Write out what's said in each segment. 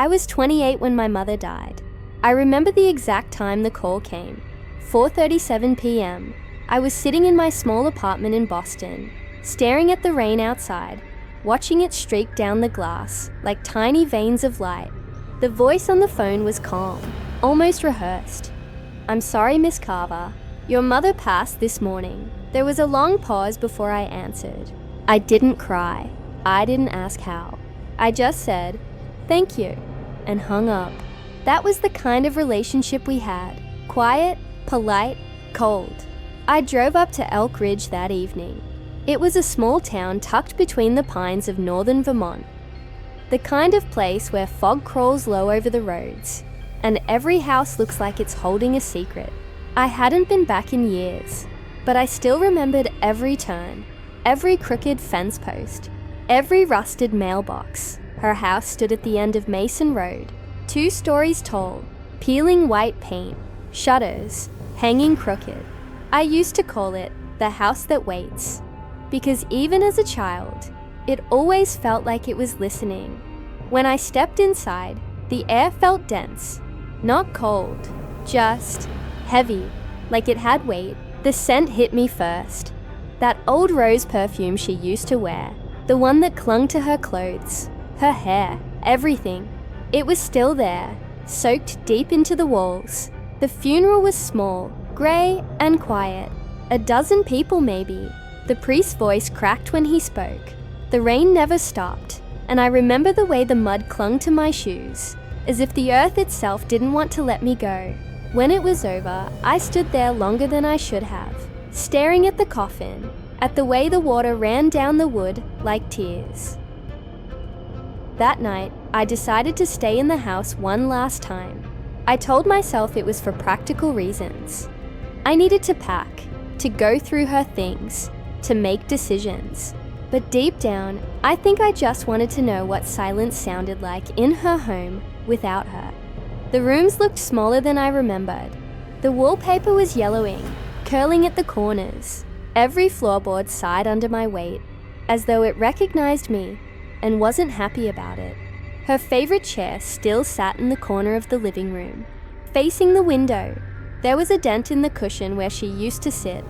I was 28 when my mother died. I remember the exact time the call came. 4:37 p.m. I was sitting in my small apartment in Boston, staring at the rain outside, watching it streak down the glass like tiny veins of light. The voice on the phone was calm, almost rehearsed. "I'm sorry, Miss Carver. Your mother passed this morning." There was a long pause before I answered. I didn't cry. I didn't ask how. I just said, "Thank you," and hung up. That was the kind of relationship we had. Quiet, polite, cold. I drove up to Elk Ridge that evening. It was a small town tucked between the pines of northern Vermont. The kind of place where fog crawls low over the roads, and every house looks like it's holding a secret. I hadn't been back in years, but I still remembered every turn, every crooked fence post, every rusted mailbox. Her house stood at the end of Mason Road, 2 stories tall, peeling white paint, shutters, hanging crooked. I used to call it the house that waits, because even as a child, it always felt like it was listening. When I stepped inside, the air felt dense, not cold, just heavy, like it had weight. The scent hit me first. That old rose perfume she used to wear, the one that clung to her clothes, her hair, everything. It was still there, soaked deep into the walls. The funeral was small, grey and quiet. 12 people maybe. The priest's voice cracked when he spoke. The rain never stopped, and I remember the way the mud clung to my shoes, as if the earth itself didn't want to let me go. When it was over, I stood there longer than I should have, staring at the coffin, at the way the water ran down the wood like tears. That night, I decided to stay in the house one last time. I told myself it was for practical reasons. I needed to pack, to go through her things, to make decisions. But deep down, I think I just wanted to know what silence sounded like in her home without her. The rooms looked smaller than I remembered. The wallpaper was yellowing, curling at the corners. Every floorboard sighed under my weight, as though it recognized me and wasn't happy about it. Her favorite chair still sat in the corner of the living room, facing the window. There was a dent in the cushion where she used to sit,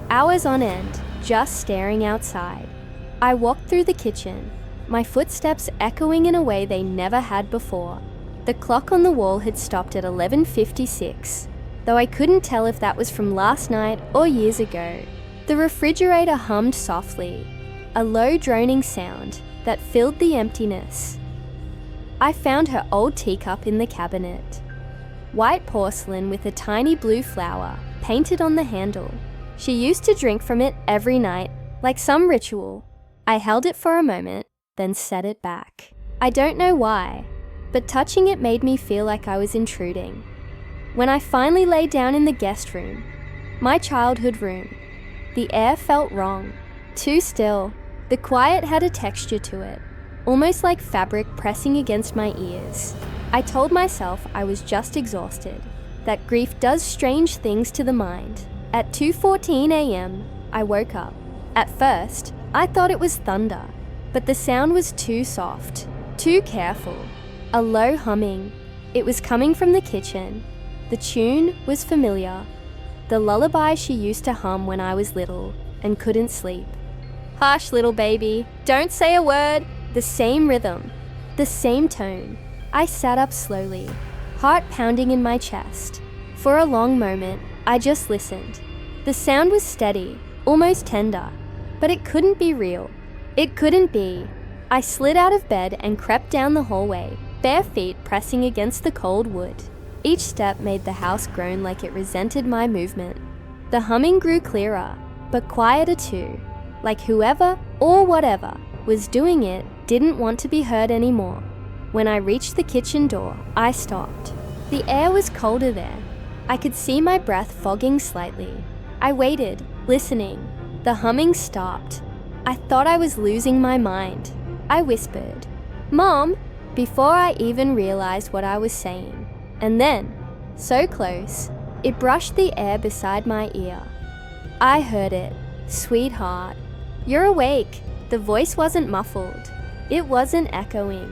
hours on end, just staring outside. I walked through the kitchen, my footsteps echoing in a way they never had before. The clock on the wall had stopped at 11:56, though I couldn't tell if that was from last night or years ago. The refrigerator hummed softly, a low droning sound that filled the emptiness. I found her old teacup in the cabinet. White porcelain with a tiny blue flower painted on the handle. She used to drink from it every night, like some ritual. I held it for a moment, then set it back. I don't know why, but touching it made me feel like I was intruding. When I finally lay down in the guest room, my childhood room, the air felt wrong, too still. The quiet had a texture to it, almost like fabric pressing against my ears. I told myself I was just exhausted, that grief does strange things to the mind. At 2:14 a.m., I woke up. At first, I thought it was thunder, but the sound was too soft, too careful. A low humming. It was coming from the kitchen. The tune was familiar. The lullaby she used to hum when I was little and couldn't sleep. "Hush, little baby, don't say a word." The same rhythm, the same tone. I sat up slowly, heart pounding in my chest. For a long moment, I just listened. The sound was steady, almost tender, but it couldn't be real. It couldn't be. I slid out of bed and crept down the hallway, bare feet pressing against the cold wood. Each step made the house groan like it resented my movement. The humming grew clearer, but quieter too, like whoever or whatever was doing it didn't want to be heard anymore. When I reached the kitchen door, I stopped. The air was colder there. I could see my breath fogging slightly. I waited, listening. The humming stopped. I thought I was losing my mind. I whispered, "Mom," before I even realized what I was saying. And then, so close, it brushed the air beside my ear. I heard it. "Sweetheart, you're awake." The voice wasn't muffled. It wasn't echoing.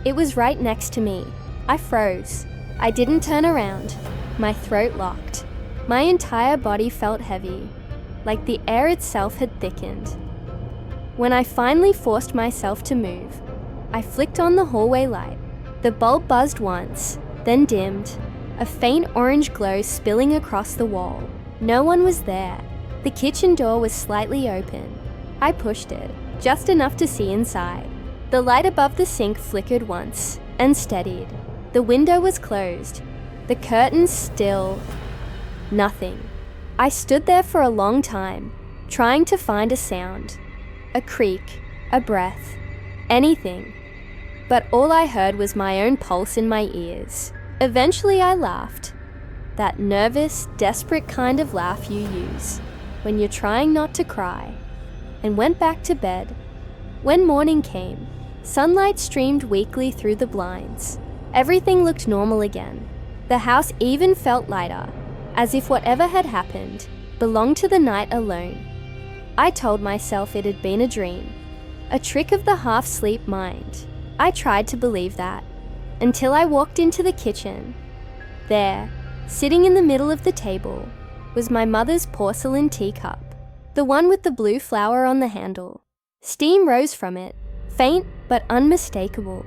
It was right next to me, I froze. I didn't turn around. My throat locked. My entire body felt heavy, like the air itself had thickened. When I finally forced myself to move, I flicked on the hallway light. The bulb buzzed once, then dimmed, a faint orange glow spilling across the wall. No one was there. The kitchen door was slightly open. I pushed it, just enough to see inside. The light above the sink flickered once, and steadied. The window was closed. The curtains still. Nothing. I stood there for a long time, trying to find a sound. A creak, a breath, anything. But all I heard was my own pulse in my ears. Eventually I laughed. That nervous, desperate kind of laugh you use when you're trying not to cry, and went back to bed. When morning came, sunlight streamed weakly through the blinds. Everything looked normal again. The house even felt lighter, as if whatever had happened belonged to the night alone. I told myself it had been a dream, a trick of the half-sleep mind. I tried to believe that, until I walked into the kitchen. There, sitting in the middle of the table, was my mother's porcelain teacup, the one with the blue flower on the handle. Steam rose from it, faint but unmistakable.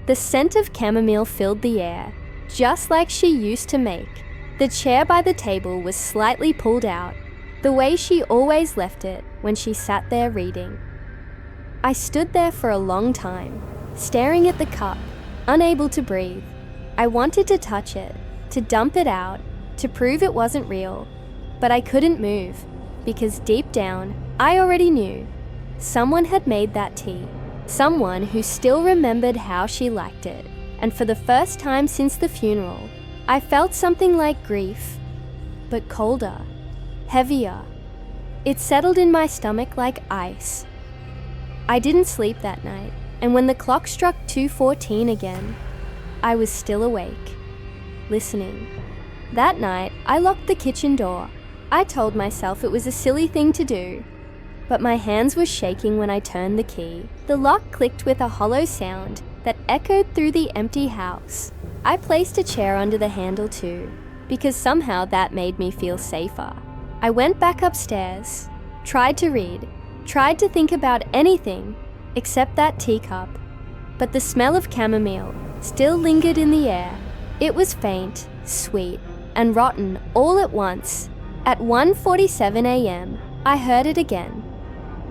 The scent of chamomile filled the air, just like she used to make. The chair by the table was slightly pulled out, the way she always left it when she sat there reading. I stood there for a long time, staring at the cup, unable to breathe. I wanted to touch it, to dump it out, to prove it wasn't real, but I couldn't move, because deep down, I already knew. Someone had made that tea, someone who still remembered how she liked it, and for the first time since the funeral, I felt something like grief, but colder, heavier. It settled in my stomach like ice. I didn't sleep that night, and when the clock struck 2:14 again, I was still awake, listening. That night, I locked the kitchen door. I told myself it was a silly thing to do, but my hands were shaking when I turned the key. The lock clicked with a hollow sound that echoed through the empty house. I placed a chair under the handle too, because somehow that made me feel safer. I went back upstairs, tried to read, tried to think about anything except that teacup, but the smell of chamomile still lingered in the air. It was faint, sweet, and rotten all at once. At 1:47 a.m., I heard it again.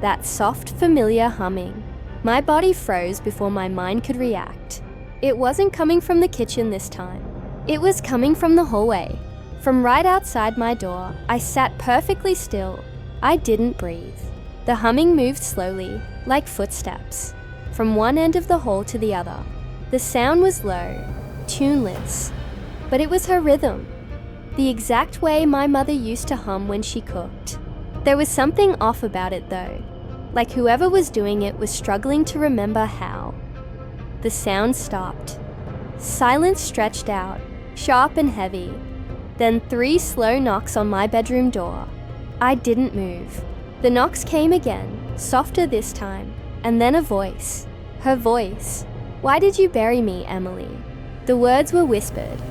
That soft, familiar humming. My body froze before my mind could react. It wasn't coming from the kitchen this time. It was coming from the hallway. From right outside my door, I sat perfectly still. I didn't breathe. The humming moved slowly, like footsteps, from one end of the hall to the other. The sound was low, tuneless, but it was her rhythm, the exact way my mother used to hum when she cooked. There was something off about it though, like whoever was doing it was struggling to remember how. The sound stopped. Silence stretched out, sharp and heavy. Then 3 slow knocks on my bedroom door. I didn't move. The knocks came again, softer this time, and then a voice. Her voice. "Why did you bury me, Emily?" The words were whispered.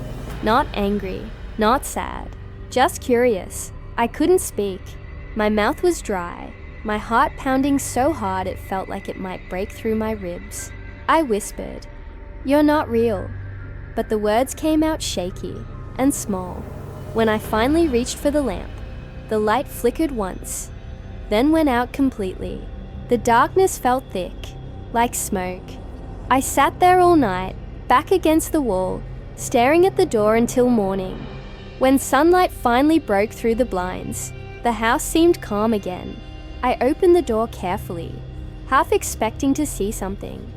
Not angry, not sad, just curious. I couldn't speak. My mouth was dry, my heart pounding so hard it felt like it might break through my ribs. I whispered, "You're not real." But the words came out shaky and small. When I finally reached for the lamp, the light flickered once, then went out completely. The darkness felt thick, like smoke. I sat there all night, back against the wall, staring at the door until morning. When sunlight finally broke through the blinds, the house seemed calm again. I opened the door carefully, half expecting to see something,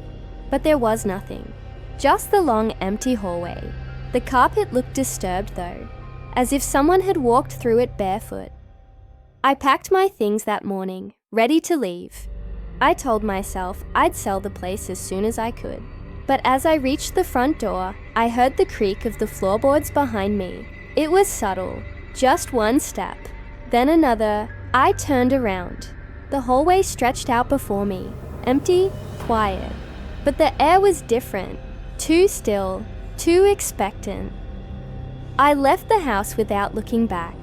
but there was nothing. Just the long, empty hallway. The carpet looked disturbed though, as if someone had walked through it barefoot. I packed my things that morning, ready to leave. I told myself I'd sell the place as soon as I could. But as I reached the front door, I heard the creak of the floorboards behind me. It was subtle, just one step, then another. I turned around. The hallway stretched out before me, empty, quiet. But the air was different, too still, too expectant. I left the house without looking back.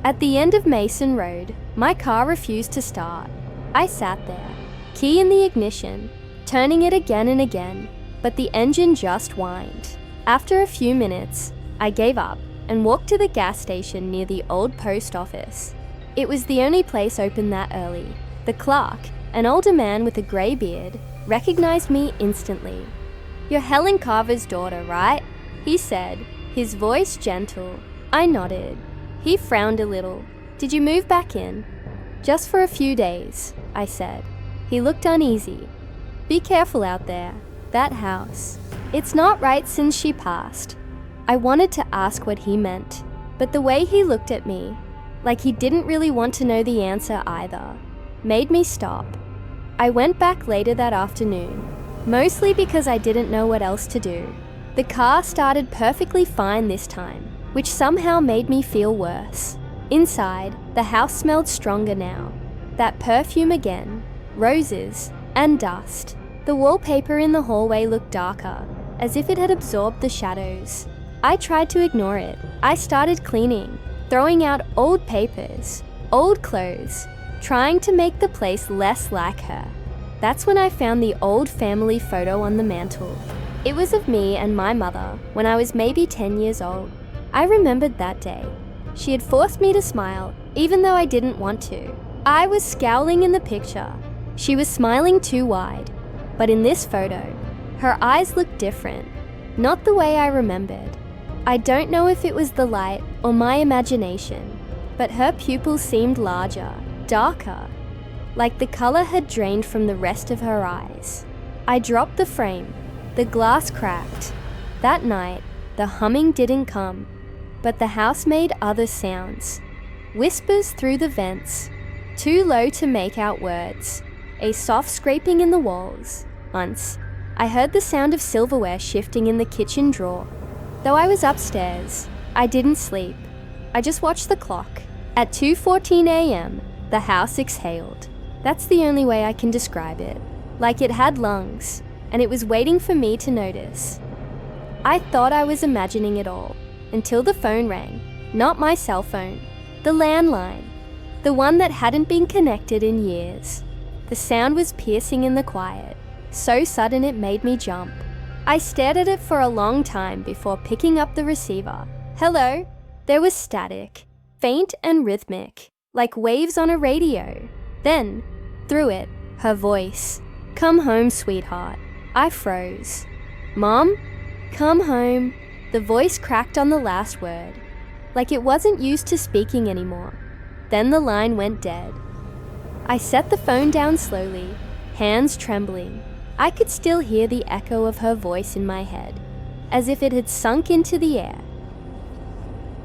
At the end of Mason Road, my car refused to start. I sat there, key in the ignition, turning it again and again, but the engine just whined. After a few minutes, I gave up and walked to the gas station near the old post office. It was the only place open that early. The clerk, an older man with a grey beard, recognized me instantly. "You're Helen Carver's daughter, right?" he said, his voice gentle. I nodded. He frowned a little. "Did you move back in?" "Just for a few days," I said. He looked uneasy. "Be careful out there. That house. It's not right since she passed." I wanted to ask what he meant, but the way he looked at me, like he didn't really want to know the answer either, made me stop. I went back later that afternoon, mostly because I didn't know what else to do. The car started perfectly fine this time, which somehow made me feel worse. Inside, the house smelled stronger now. That perfume again, roses, and dust. The wallpaper in the hallway looked darker, as if it had absorbed the shadows. I tried to ignore it. I started cleaning, throwing out old papers, old clothes, trying to make the place less like her. That's when I found the old family photo on the mantle. It was of me and my mother when I was maybe 10 years old. I remembered that day. She had forced me to smile, even though I didn't want to. I was scowling in the picture. She was smiling too wide. But in this photo, her eyes looked different, not the way I remembered. I don't know if it was the light or my imagination, but her pupils seemed larger, darker, like the color had drained from the rest of her eyes. I dropped the frame. The glass cracked. That night, the humming didn't come, but the house made other sounds. Whispers through the vents, too low to make out words. A soft scraping in the walls. Once, I heard the sound of silverware shifting in the kitchen drawer. Though I was upstairs, I didn't sleep. I just watched the clock. At 2:14 a.m., the house exhaled. That's the only way I can describe it. Like it had lungs, and it was waiting for me to notice. I thought I was imagining it all, until the phone rang. Not my cell phone, the landline. The one that hadn't been connected in years. The sound was piercing in the quiet, so sudden it made me jump. I stared at it for a long time before picking up the receiver. "Hello?" There was static, faint and rhythmic, like waves on a radio. Then, through it, her voice. "Come home, sweetheart." I froze. "Mom? Come home." The voice cracked on the last word, like it wasn't used to speaking anymore. Then the line went dead. I set the phone down slowly, hands trembling. I could still hear the echo of her voice in my head, as if it had sunk into the air.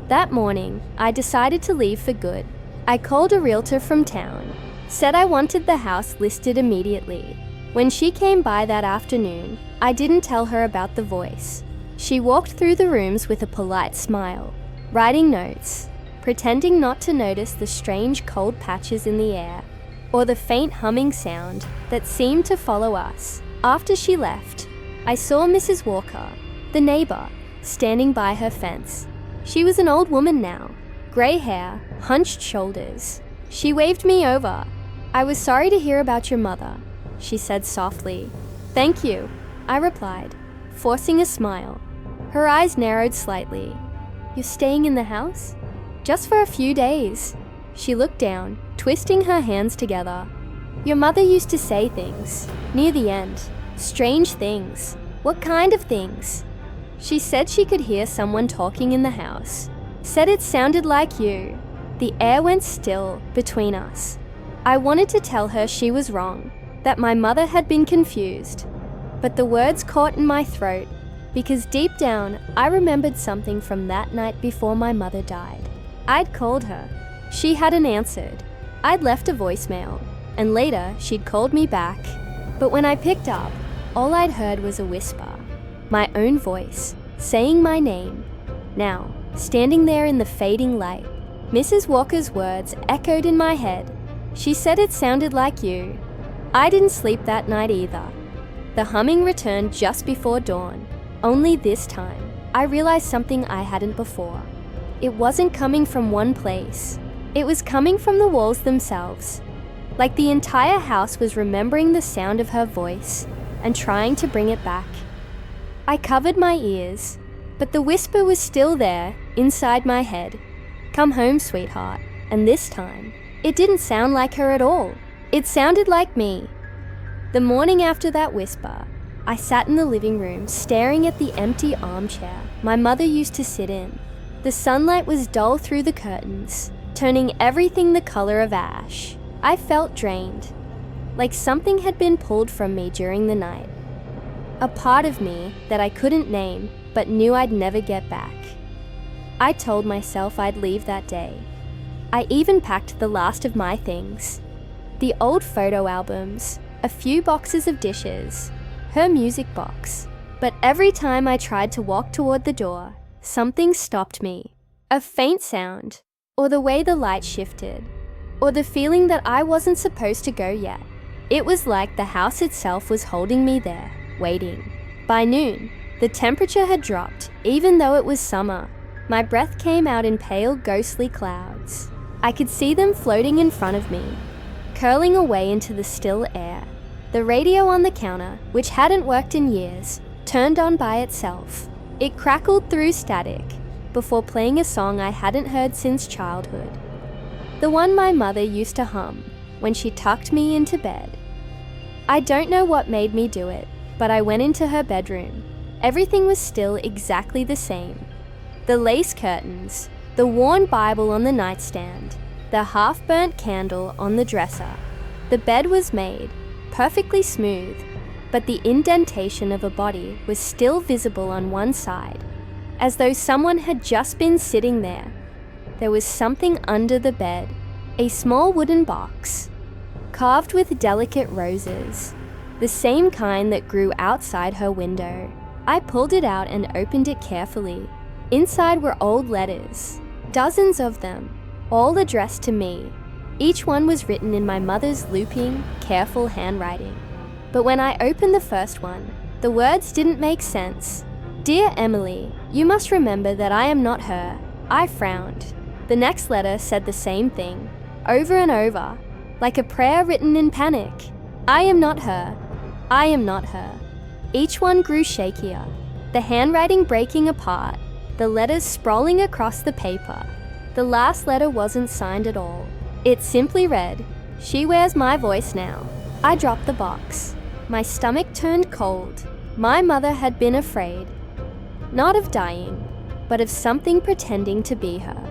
That morning, I decided to leave for good. I called a realtor from town, said I wanted the house listed immediately. When she came by that afternoon, I didn't tell her about the voice. She walked through the rooms with a polite smile, writing notes, pretending not to notice the strange cold patches in the air, or the faint humming sound that seemed to follow us. After she left, I saw Mrs. Walker, the neighbor, standing by her fence. She was an old woman now, grey hair, hunched shoulders. She waved me over. "I was sorry to hear about your mother," she said softly. "Thank you," I replied, forcing a smile. Her eyes narrowed slightly. "You're staying in the house?" "Just for a few days." She looked down, twisting her hands together. "Your mother used to say things, near the end. Strange things." "What kind of things?" "She said she could hear someone talking in the house. Said it sounded like you." The air went still between us. I wanted to tell her she was wrong, that my mother had been confused. But the words caught in my throat, because deep down I remembered something from that night before my mother died. I'd called her. She hadn't answered. I'd left a voicemail, and later she'd called me back. But when I picked up, all I'd heard was a whisper. My own voice, saying my name. Now, standing there in the fading light, Mrs. Walker's words echoed in my head. She said it sounded like you. I didn't sleep that night either. The humming returned just before dawn. Only this time, I realized something I hadn't before. It wasn't coming from one place. It was coming from the walls themselves. Like the entire house was remembering the sound of her voice and trying to bring it back. I covered my ears, but the whisper was still there, inside my head. "Come home, sweetheart." And this time, it didn't sound like her at all. It sounded like me. The morning after that whisper, I sat in the living room staring at the empty armchair my mother used to sit in. The sunlight was dull through the curtains, turning everything the color of ash. I felt drained, like something had been pulled from me during the night. A part of me that I couldn't name but knew I'd never get back. I told myself I'd leave that day. I even packed the last of my things. The old photo albums, a few boxes of dishes, her music box. But every time I tried to walk toward the door, something stopped me. A faint sound, or the way the light shifted, or the feeling that I wasn't supposed to go yet. It was like the house itself was holding me there, waiting. By noon, the temperature had dropped, even though it was summer. My breath came out in pale, ghostly clouds. I could see them floating in front of me, curling away into the still air. The radio on the counter, which hadn't worked in years, turned on by itself. It crackled through static, before playing a song I hadn't heard since childhood. The one my mother used to hum when she tucked me into bed. I don't know what made me do it, but I went into her bedroom. Everything was still exactly the same. The lace curtains, the worn Bible on the nightstand, the half-burnt candle on the dresser. The bed was made, perfectly smooth, but the indentation of a body was still visible on one side, as though someone had just been sitting there. There was something under the bed, a small wooden box, carved with delicate roses, the same kind that grew outside her window. I pulled it out and opened it carefully. Inside were old letters, dozens of them, all addressed to me. Each one was written in my mother's looping, careful handwriting. But when I opened the first one, the words didn't make sense. "Dear Emily, you must remember that I am not her." I frowned. The next letter said the same thing, over and over, like a prayer written in panic. "I am not her. I am not her." Each one grew shakier, the handwriting breaking apart, the letters sprawling across the paper. The last letter wasn't signed at all. It simply read, "She wears my voice now." I dropped the box. My stomach turned cold. My mother had been afraid. Not of dying, but of something pretending to be her.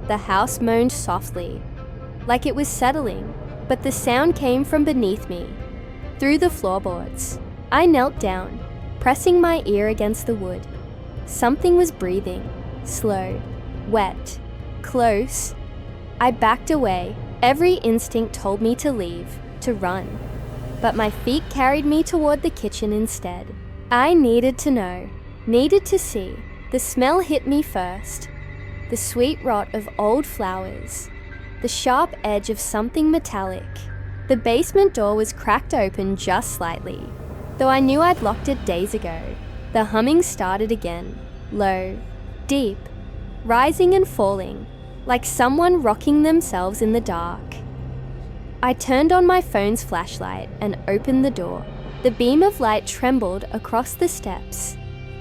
The house moaned softly, like it was settling, but the sound came from beneath me, through the floorboards. I knelt down, pressing my ear against the wood. Something was breathing, slow, wet, close. I backed away. Every instinct told me to leave, to run. But my feet carried me toward the kitchen instead. I needed to know, needed to see. The smell hit me first. The sweet rot of old flowers. The sharp edge of something metallic. The basement door was cracked open just slightly, though I knew I'd locked it days ago. The humming started again, low, deep, rising and falling, like someone rocking themselves in the dark. I turned on my phone's flashlight and opened the door. The beam of light trembled across the steps,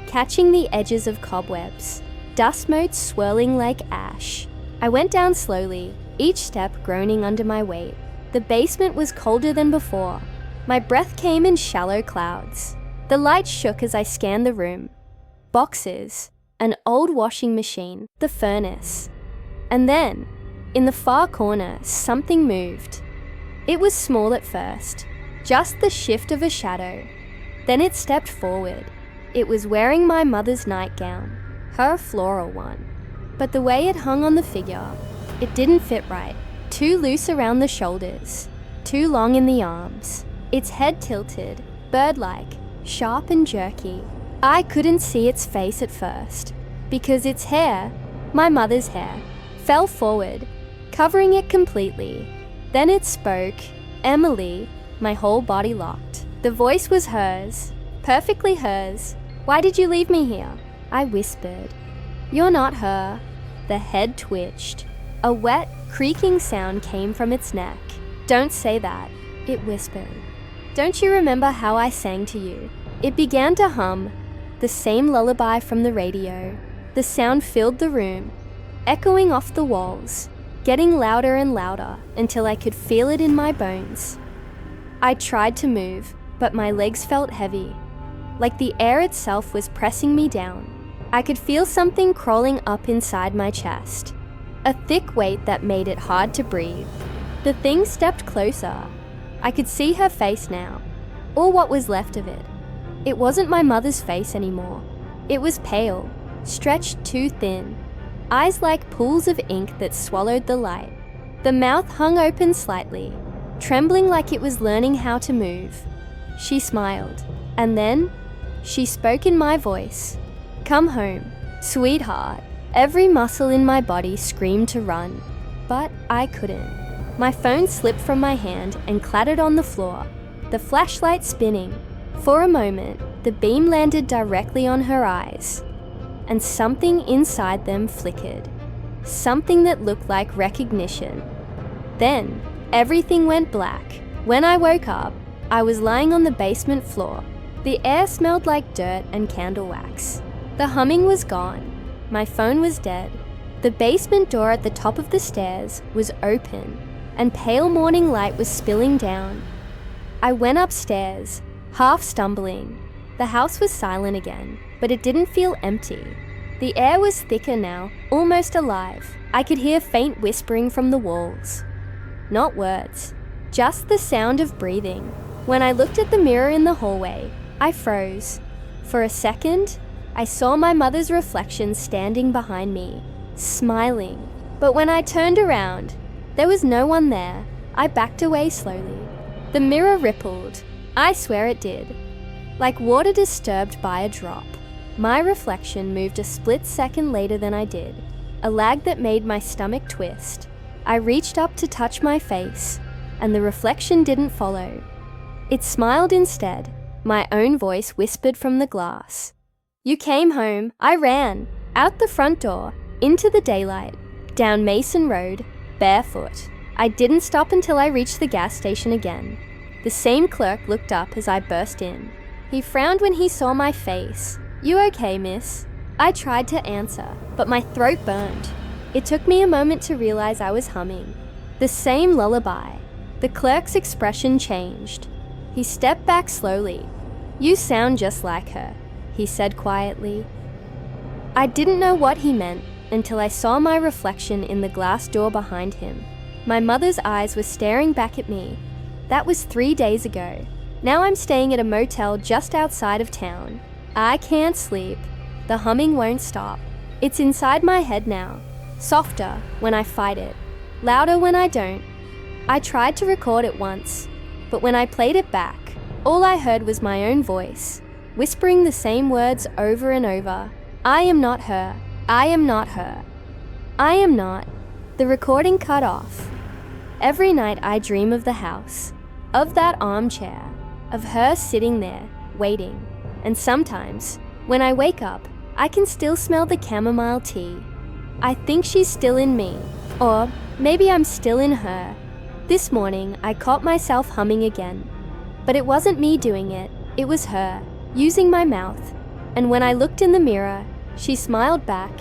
catching the edges of cobwebs, dust motes swirling like ash. I went down slowly, each step groaning under my weight. The basement was colder than before. My breath came in shallow clouds. The light shook as I scanned the room. Boxes, an old washing machine, the furnace. And then, in the far corner, something moved. It was small at first, just the shift of a shadow. Then it stepped forward. It was wearing my mother's nightgown, her floral one. But the way it hung on the figure, it didn't fit right. Too loose around the shoulders, too long in the arms. Its head tilted, bird-like, sharp and jerky. I couldn't see its face at first, because its hair, my mother's hair, fell forward, covering it completely. Then it spoke, "Emily." My whole body locked. The voice was hers, perfectly hers, Why did you leave me here? I whispered. You're not her. The head twitched. A wet, creaking sound came from its neck. Don't say that, it whispered. Don't you remember how I sang to you? It began to hum, the same lullaby from the radio. The sound filled the room, echoing off the walls, getting louder and louder until I could feel it in my bones. I tried to move, but my legs felt heavy, like the air itself was pressing me down. I could feel something crawling up inside my chest, a thick weight that made it hard to breathe. The thing stepped closer. I could see her face now, or what was left of it. It wasn't my mother's face anymore. It was pale, stretched too thin, eyes like pools of ink that swallowed the light. The mouth hung open slightly, trembling like it was learning how to move. She smiled, and then she spoke in my voice. Come home, sweetheart. Every muscle in my body screamed to run, but I couldn't. My phone slipped from my hand and clattered on the floor, the flashlight spinning. For a moment, the beam landed directly on her eyes, and something inside them flickered, something that looked like recognition. Then, everything went black. When I woke up, I was lying on the basement floor. The air smelled like dirt and candle wax. The humming was gone. My phone was dead. The basement door at the top of the stairs was open, and pale morning light was spilling down. I went upstairs, half stumbling. The house was silent again, but it didn't feel empty. The air was thicker now, almost alive. I could hear faint whispering from the walls. Not words, just the sound of breathing. When I looked at the mirror in the hallway, I froze. For a second, I saw my mother's reflection standing behind me, smiling. But when I turned around, there was no one there. I backed away slowly. The mirror rippled. I swear it did. Like water disturbed by a drop. My reflection moved a split second later than I did, a lag that made my stomach twist. I reached up to touch my face, and the reflection didn't follow. It smiled instead. My own voice whispered from the glass. You came home. I ran. Out the front door, into the daylight, down Mason Road, barefoot. I didn't stop until I reached the gas station again. The same clerk looked up as I burst in. He frowned when he saw my face. You okay, miss? I tried to answer, but my throat burned. It took me a moment to realize I was humming. The same lullaby. The clerk's expression changed. He stepped back slowly. You sound just like her, he said quietly. I didn't know what he meant until I saw my reflection in the glass door behind him. My mother's eyes were staring back at me. That was 3 days ago. Now I'm staying at a motel just outside of town. I can't sleep. The humming won't stop. It's inside my head now. Softer when I fight it. Louder when I don't. I tried to record it once, but when I played it back, all I heard was my own voice, whispering the same words over and over. I am not her. I am not her. I am not. The recording cut off. Every night I dream of the house, of that armchair, of her sitting there, waiting. And sometimes, when I wake up, I can still smell the chamomile tea. I think she's still in me, or maybe I'm still in her. This morning, I caught myself humming again. But it wasn't me doing it, it was her, using my mouth. And when I looked in the mirror, she smiled back.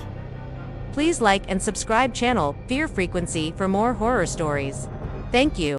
Please like and subscribe channel Fear Frequency for more horror stories. Thank you.